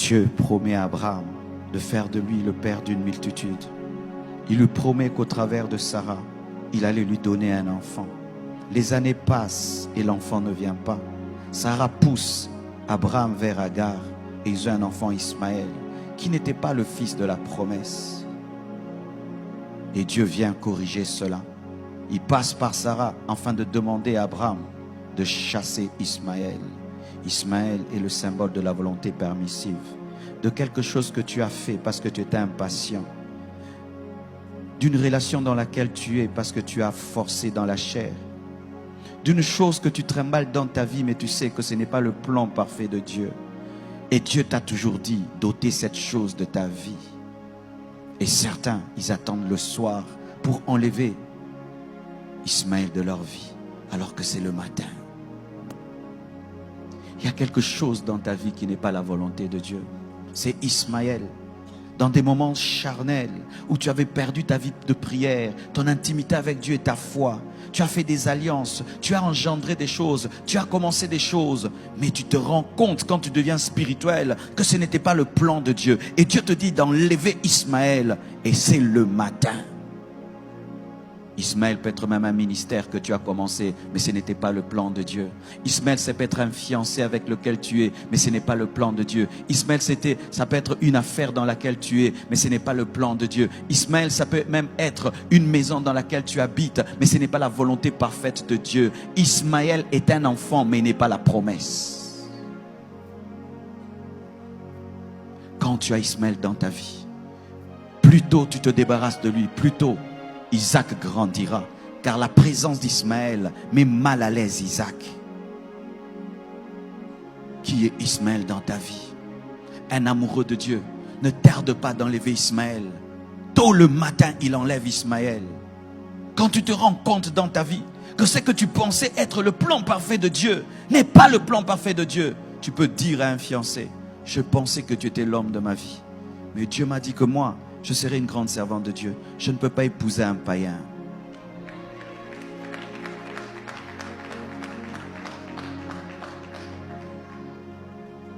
Dieu promet à Abraham de faire de lui le père d'une multitude. Il lui promet qu'au travers de Sarah, il allait lui donner un enfant. Les années passent et l'enfant ne vient pas. Sarah pousse Abraham vers Agar et ils ont un enfant, Ismaël, qui n'était pas le fils de la promesse. Et Dieu vient corriger cela. Il passe par Sarah afin de demander à Abraham de chasser Ismaël. Ismaël est le symbole de la volonté permissive, de quelque chose que tu as fait parce que tu étais impatient, d'une relation dans laquelle tu es parce que tu as forcé dans la chair, d'une chose que tu trimbales dans ta vie mais tu sais que ce n'est pas le plan parfait de Dieu. Et Dieu t'a toujours dit d'ôter cette chose de ta vie. Et certains, ils attendent le soir pour enlever Ismaël de leur vie alors que c'est le matin. Il y a quelque chose dans ta vie qui n'est pas la volonté de Dieu. C'est Ismaël. Dans des moments charnels où tu avais perdu ta vie de prière, ton intimité avec Dieu et ta foi. Tu as fait des alliances, tu as engendré des choses, tu as commencé des choses. Mais tu te rends compte quand tu deviens spirituel que ce n'était pas le plan de Dieu. Et Dieu te dit d'enlever Ismaël. Et c'est le matin. Ismaël peut être même un ministère que tu as commencé, mais ce n'était pas le plan de Dieu. Ismaël, ça peut être un fiancé avec lequel tu es, mais ce n'est pas le plan de Dieu. Ismaël, ça peut être une affaire dans laquelle tu es, mais ce n'est pas le plan de Dieu. Ismaël, ça peut même être une maison dans laquelle tu habites, mais ce n'est pas la volonté parfaite de Dieu. Ismaël est un enfant, mais il n'est pas la promesse. Quand tu as Ismaël dans ta vie, plus tôt tu te débarrasses de lui, plus tôt Isaac grandira, car la présence d'Ismaël met mal à l'aise Isaac. Qui est Ismaël dans ta vie? Un amoureux de Dieu ne tarde pas d'enlever Ismaël. Tôt le matin, il enlève Ismaël. Quand tu te rends compte dans ta vie que ce que tu pensais être le plan parfait de Dieu n'est pas le plan parfait de Dieu, tu peux dire à un fiancé: je pensais que tu étais l'homme de ma vie, mais Dieu m'a dit que moi, je serai une grande servante de Dieu. Je ne peux pas épouser un païen.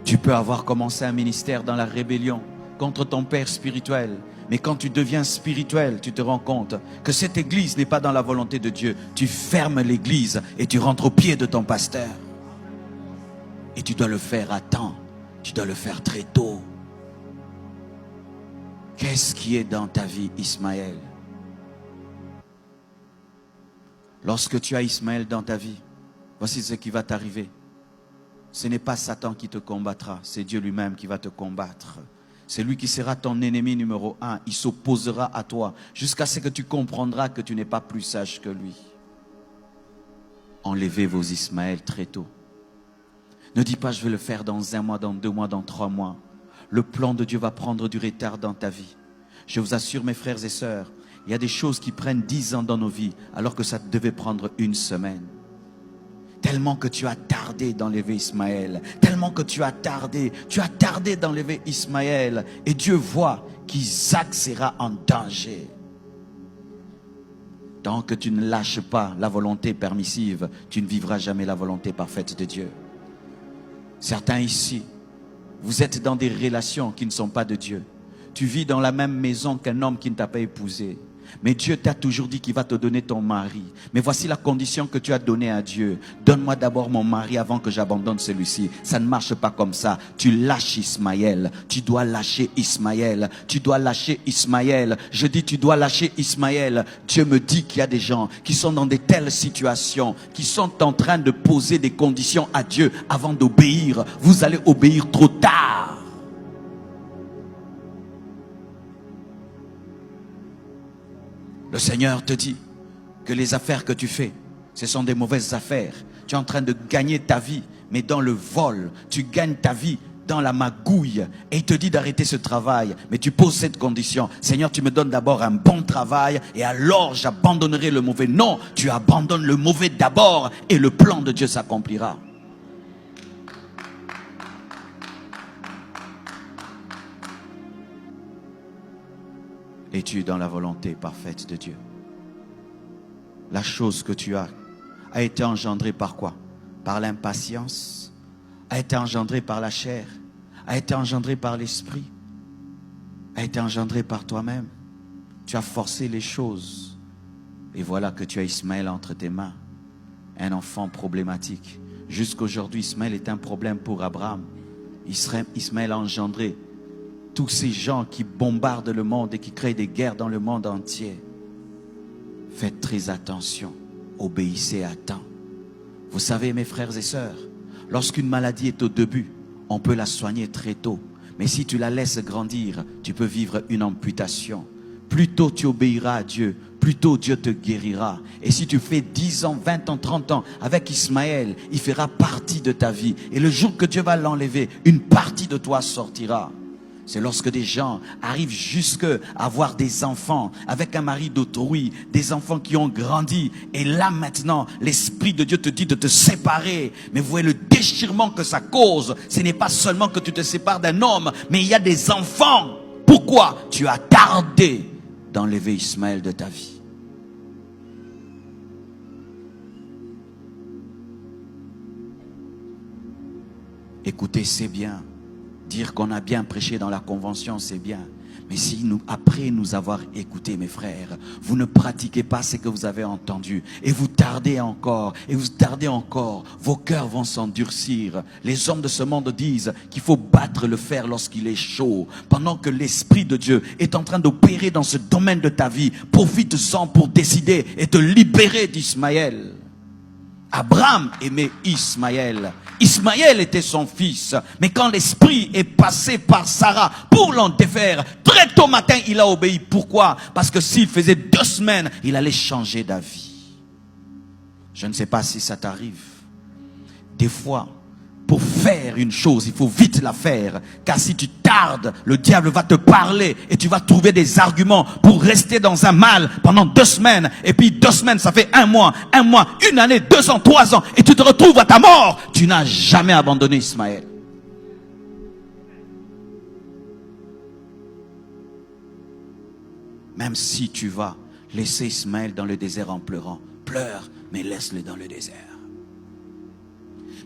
Tu peux avoir commencé un ministère dans la rébellion contre ton père spirituel. Mais quand tu deviens spirituel, tu te rends compte que cette église n'est pas dans la volonté de Dieu. Tu fermes l'église et tu rentres au pied de ton pasteur. Et tu dois le faire à temps. Tu dois le faire très tôt. Qu'est-ce qui est dans ta vie, Ismaël? Lorsque tu as Ismaël dans ta vie, voici ce qui va t'arriver. Ce n'est pas Satan qui te combattra, c'est Dieu lui-même qui va te combattre. C'est lui qui sera ton ennemi numéro 1. Il s'opposera à toi jusqu'à ce que tu comprendras que tu n'es pas plus sage que lui. Enlevez vos Ismaël très tôt. Ne dis pas: je vais le faire dans 1 mois, dans 2 mois, dans 3 mois. Le plan de Dieu va prendre du retard dans ta vie. Je vous assure, mes frères et sœurs, il y a des choses qui prennent 10 ans dans nos vies, alors que ça devait prendre 1 semaine. Tellement que tu as tardé d'enlever Ismaël. Tellement que tu as tardé d'enlever Ismaël. Et Dieu voit qu'Isaac sera en danger. Tant que tu ne lâches pas la volonté permissive, tu ne vivras jamais la volonté parfaite de Dieu. Certains ici, vous êtes dans des relations qui ne sont pas de Dieu. Tu vis dans la même maison qu'un homme qui ne t'a pas épousé. Mais Dieu t'a toujours dit qu'il va te donner ton mari. Mais voici la condition que tu as donnée à Dieu. Donne-moi d'abord mon mari avant que j'abandonne celui-ci. Ça ne marche pas comme ça. Tu lâches Ismaël. Tu dois lâcher Ismaël. Tu dois lâcher Ismaël. Je dis tu dois lâcher Ismaël. Dieu me dit qu'il y a des gens qui sont dans de telles situations, qui sont en train de poser des conditions à Dieu avant d'obéir. Vous allez obéir trop tard. Le Seigneur te dit que les affaires que tu fais, ce sont des mauvaises affaires. Tu es en train de gagner ta vie, mais dans le vol. Tu gagnes ta vie dans la magouille. Et il te dit d'arrêter ce travail. Mais tu poses cette condition: Seigneur, tu me donnes d'abord un bon travail et alors j'abandonnerai le mauvais. Non, tu abandonnes le mauvais d'abord et le plan de Dieu s'accomplira. Es-tu dans la volonté parfaite de Dieu? La chose que tu as a été engendrée par quoi? Par l'impatience? A été engendrée par la chair? a été engendré par l'esprit, a été engendré par toi-même. Tu as forcé les choses. Et voilà que tu as Ismaël entre tes mains. Un enfant problématique. Jusqu'aujourd'hui, Ismaël est un problème pour Abraham. Ismaël a engendré tous ces gens qui bombardent le monde et qui créent des guerres dans le monde entier. Faites très attention. Obéissez à temps. Vous savez, mes frères et sœurs, lorsqu'une maladie est au début, on peut la soigner très tôt. Mais si tu la laisses grandir, tu peux vivre une amputation. Plus tôt tu obéiras à Dieu, plus tôt Dieu te guérira. Et si tu fais 10 ans, 20 ans, 30 ans avec Ismaël, il fera partie de ta vie. Et le jour que Dieu va l'enlever, une partie de toi sortira. C'est lorsque des gens arrivent jusqu'à avoir des enfants avec un mari d'autrui, des enfants qui ont grandi. Et là maintenant, l'Esprit de Dieu te dit de te séparer. Mais vous voyez le déchirement que ça cause. Ce n'est pas seulement que tu te sépares d'un homme, mais il y a des enfants. Pourquoi? Tu as tardé d'enlever Ismaël de ta vie. Écoutez, c'est bien. Dire qu'on a bien prêché dans la convention, c'est bien. Mais si nous, après nous avoir écoutés, mes frères, vous ne pratiquez pas ce que vous avez entendu, et vous tardez encore, vos cœurs vont s'endurcir. Les hommes de ce monde disent qu'il faut battre le fer lorsqu'il est chaud. Pendant que l'Esprit de Dieu est en train d'opérer dans ce domaine de ta vie, profite-en pour décider et te libérer d'Ismaël. Abraham aimait Ismaël. Ismaël était son fils. Mais quand l'esprit est passé par Sarah pour l'en défaire, très tôt matin, il a obéi. Pourquoi? Parce que s'il faisait 2 semaines, il allait changer d'avis. Je ne sais pas si ça t'arrive. Des fois, pour faire une chose, il faut vite la faire. Car si tu tardes, le diable va te parler et tu vas trouver des arguments pour rester dans un mal pendant 2 semaines. Et puis 2 semaines, ça fait 1 mois, 1 année, 2 ans, 3 ans. Et tu te retrouves à ta mort. Tu n'as jamais abandonné Ismaël. Même si tu vas laisser Ismaël dans le désert en pleurant, pleure, mais laisse-le dans le désert.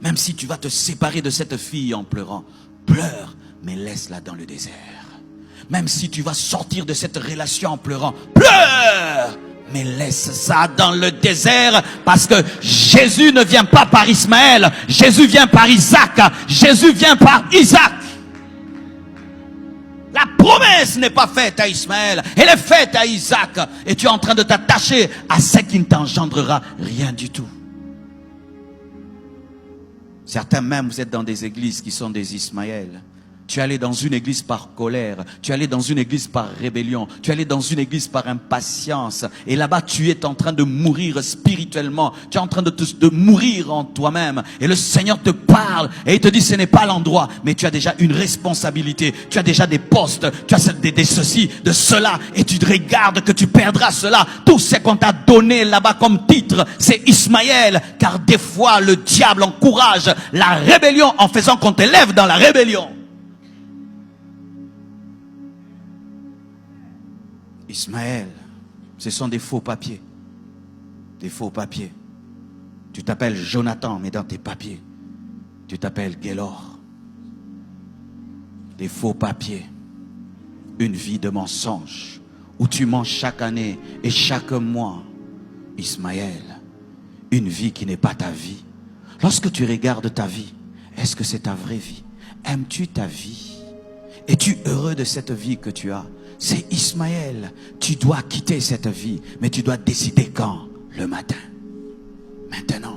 Même si tu vas te séparer de cette fille en pleurant, pleure, mais laisse-la dans le désert. Même si tu vas sortir de cette relation en pleurant, pleure, mais laisse ça dans le désert, parce que Jésus ne vient pas par Ismaël, Jésus vient par Isaac, Jésus vient par Isaac. La promesse n'est pas faite à Ismaël, elle est faite à Isaac, et tu es en train de t'attacher à ce qui ne t'engendrera rien du tout. Certains même, vous êtes dans des églises qui sont des Ismaël. Tu es allé dans une église par colère, tu es allé dans une église par rébellion, tu es allé dans une église par impatience. Et là-bas, tu es en train de mourir spirituellement, tu es en train de mourir en toi-même. Et le Seigneur te parle et il te dit, ce n'est pas l'endroit, mais tu as déjà une responsabilité, tu as déjà des postes, tu as des ceci, de cela, et tu te regardes que tu perdras cela. Tout ce qu'on t'a donné là-bas comme titre, c'est Ismaël. Car des fois, le diable encourage la rébellion en faisant qu'on t'élève dans la rébellion. Ismaël, ce sont des faux papiers. Des faux papiers. Tu t'appelles Jonathan, mais dans tes papiers, tu t'appelles Gélor. Des faux papiers. Une vie de mensonge, où tu mens chaque année et chaque mois. Ismaël, une vie qui n'est pas ta vie. Lorsque tu regardes ta vie, est-ce que c'est ta vraie vie? Aimes-tu ta vie? Es-tu heureux de cette vie que tu as? C'est Ismaël. Tu dois quitter cette vie, mais tu dois décider quand? Le matin. Maintenant.